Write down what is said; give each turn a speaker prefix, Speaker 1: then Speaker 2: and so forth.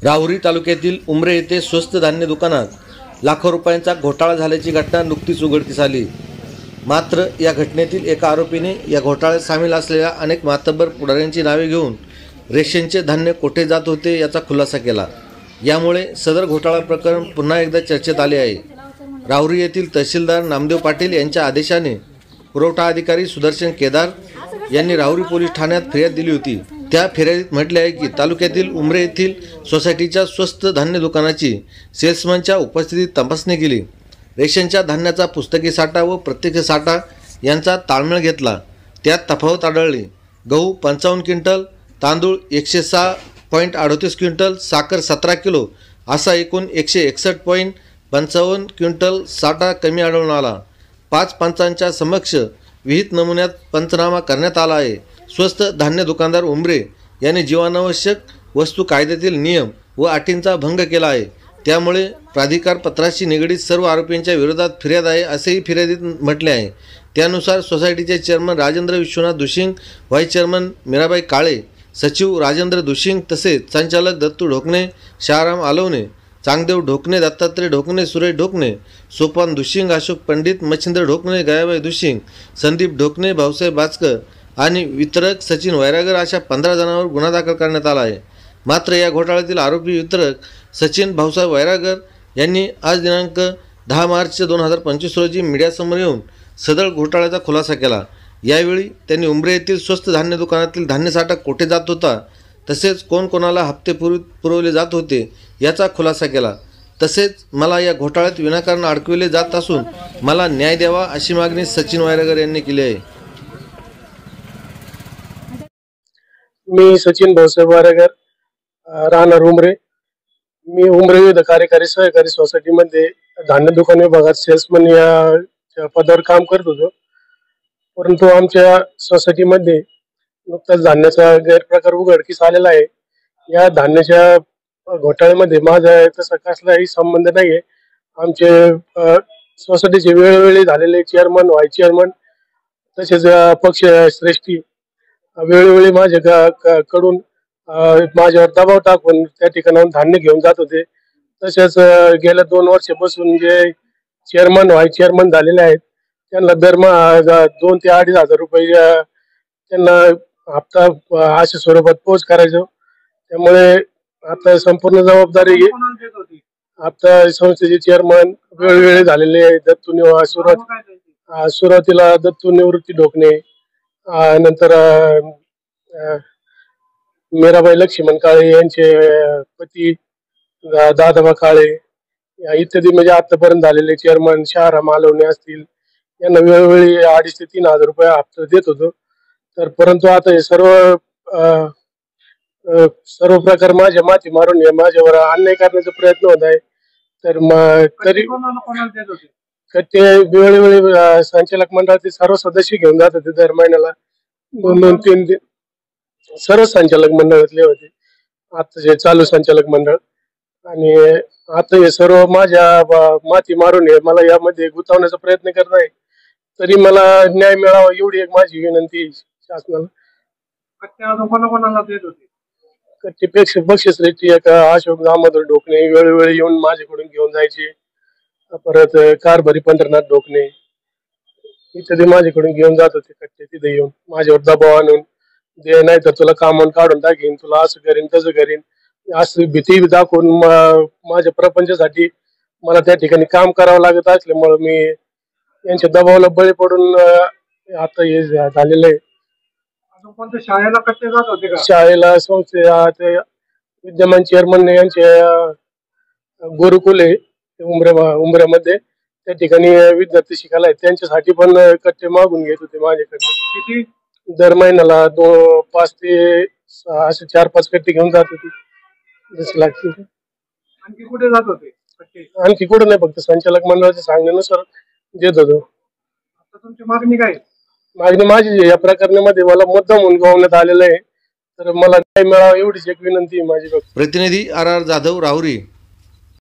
Speaker 1: राहुरी तालुक्यातील उमरे येथे स्वस्त धान्य दुकानात लाखो रुपयांचा घोटाळा झाल्याची घटना नुकतीच उघडकीस आली। मात्र या घटनेतील एका आरोपीने या घोटाळ्यात सामील असलेल्या अनेक मातब्बर पुढाऱ्यांची नावे घेऊन रेशनचे धान्य कोठे जात होते याचा खुलासा केला। यामुळे सदर घोटाळा प्रकरण पुन्हा एकदा चर्चेत आले आहे। राहुरी येथील तहसीलदार नामदेव पाटील यांच्या आदेशाने पुरवठा अधिकारी सुदर्शन केदार यांनी राहुरी पोलीस ठाण्यात फिर्याद दिली होती। त्या फिर्यादीत म्हटले आहे की तालुक्यातील उमरे येथील सोसायटीच्या स्वस्त धान्य दुकानाची सेल्समनच्या उपस्थितीत तपासणी केली। रेशनच्या धान्याचा पुस्तकी साठा व प्रत्यक्ष साठा यांचा ताळमेळ घेतला। त्यात तफावत आढळली। गहू 55 क्विंटल, तांदूळ 106.38 क्विंटल, साखर 17 किलो असा एकूण 161.55 क्विंटल साठा कमी आढळून आला। 5 पंचांच्या समक्ष विहित नमुन्यात पंचनामा करण्यात आला आहे। स्वस्त धान्य दुकानदार उमरे यांनी जीवनावश्यक वस्तू कायद्यातील नियम व अटींचा भंग केला आहे। त्यामुळे प्राधिकार पत्राशी निगडीत सर्व आरोपींच्या विरोधात फिर्याद आहे असेही फिर्यादीत म्हटले आहे। त्यानुसार सोसायटीचे chairman Rajendra Vishwanath Dushing, vice chairman Mirabai Kale, सचिव राजेंद्र दुशिंग तसेच संचालक दत्तू ढोकणे, शहाराम आलवणे, चांगदेव ढोकणे, दत्तात्रय ढोकणे, सुरेश ढोकणे, सोपान दुशिंग, अशोक पंडित, मच्छिंद्र ढोकणे, गयाबाई दुशिंग, संदीप ढोकणे, भाऊसाहेब बाचकर आणि वितरक सचिन वैरागर अशा 15 जणांवर गुन्हा दाखल करण्यात आला आहे। मात्र या घोटाळ्यातील आरोपी वितरक सचिन भाऊसाहेब वैरागर यांनी आज दिनांक 10 मार्च 2025 रोजी मीडियासमोर येऊन सदर घोटाळ्याचा खुलासा केला। यावेळी त्यांनी उमरे येथील स्वस्त धान्य दुकानातील धान्यसाठा कोठे जात होता तसेच कोणाला हप्ते पुरवले जात होते याचा खुलासा केला। तसेच मला या घोटाळ्यात विनाकारण अडकविले जात असून मला न्याय द्यावा अशी मागणी सचिन वैरागर यांनी केली आहे।
Speaker 2: मी सचिन भाऊसाहेब वैरागर, राहणार उमरे। मी उमरे विविध कार्यकारी सहकारी सोसायटीमध्ये धान्य दुकान विभागात सेल्समन या पदावर काम करत होतो। परंतु आमच्या सोसायटीमध्ये नुकताच धान्याचा गैरप्रकार उघडकीस आलेला आहे। या धान्याच्या घोटाळ्यामध्ये माझा तसा कसलाही संबंध नाही आहे। आमचे सोसायटीचे वेळोवेळी झालेले चेअरमन, व्हाईस चेअरमन तसेच पक्ष श्रेष्ठी वेळोवेळी माझ्याकडून माझ्यावर दबाव टाकून त्या ठिकाणाहून धान्य घेऊन जात होते। तसेच गेल्या 2 वर्षापासून जे चेअरमन, व्हाईस चेअरमन झालेले आहेत त्यांना दरमहा 2 ते 2.5 हजार रुपये त्यांना हप्ता अशा स्वरूपात पोच करायचो। त्यामुळे आता संपूर्ण जबाबदारी हप्ता संस्थेचे चेअरमन वेळोवेळी झालेले दत्तू सुरुवातीला दत्तू निवृत्ती ढोकणे, नंतर मीराबाई लक्ष्मण काळे यांचे पती दादाबा काळे इत्यादी म्हणजे आतापर्यंत झालेले चेअरमन शहाराम आलवणे असतील यांना वेळोवेळी 2.5 ते 3 हजार रुपये हप्ता देत होतो। तर परंतु आता हे सर्व प्रकार माझ्या माथी मारून माझ्यावर अन्याय करण्याचा प्रयत्न होत आहे। तर तरी ते वेळोवेळी संचालक मंडळाचे सर्व सदस्य घेऊन जात होते। दर महिन्याला 2-3 सर्व संचालक मंडळातले होते, आता जे चालू संचालक मंडळ। आणि आता हे सर्व माझ्या माथी मारून मला यामध्ये गुंतवण्याचा प्रयत्न करत आहे। तरी मला न्याय मिळावा एवढी एक माझी विनंती शासनाला। बक्षीसश्रेष्ठी अशोक दामोदर ढोकणे वेळोवेळी येऊन माझ्याकडून घेऊन जायचे। परत कारभारी पंढरनाथ ढोकणे इत्यादी माझ्याकडून घेऊन जात होते कट्टे। तिथे येऊन माझ्यावर दबाव आणून दे, नाही तर तुला कामून काढून टाकीन, तुला असं करीन तसं करीन अशी भीती दाखवून माझ्या प्रपंचासाठी मला त्या ठिकाणी काम करावं लागत असल्यामुळे मी यांच्या दबावाला बळी पडून आता हे झालेलं आहे।
Speaker 3: शाळेला कट्टे जात होते का?
Speaker 2: शाळेला संस्थे विद्यमान चेअरमन यांचे गुरुकुले उमऱ्यामध्ये त्या ठिकाणी विद्यार्थी शिकायला आहेत त्यांच्यासाठी पण कट्टे मागून घेत होते माझ्याकडे। दर महिन्याला 5 ते 6 असे 4-5 कट्टे घेऊन जात होते जसं लागतील।
Speaker 3: आणखी कुठे जात होते कट्टे?
Speaker 2: आणखी कुठे नाही, फक्त संचालक मंडळाच्या सांगण्यानुसार देत होतो।
Speaker 3: आता तुमची मागणी काय?
Speaker 2: मागणी माझी या प्रकरणामध्ये मला मुद्दाम गोवण्यात आलेलं आहे, तर मला न्याय मिळावा एवढीच एक विनंती आहे माझी।
Speaker 1: प्रतिनिधी RR जाधव, राहुरी।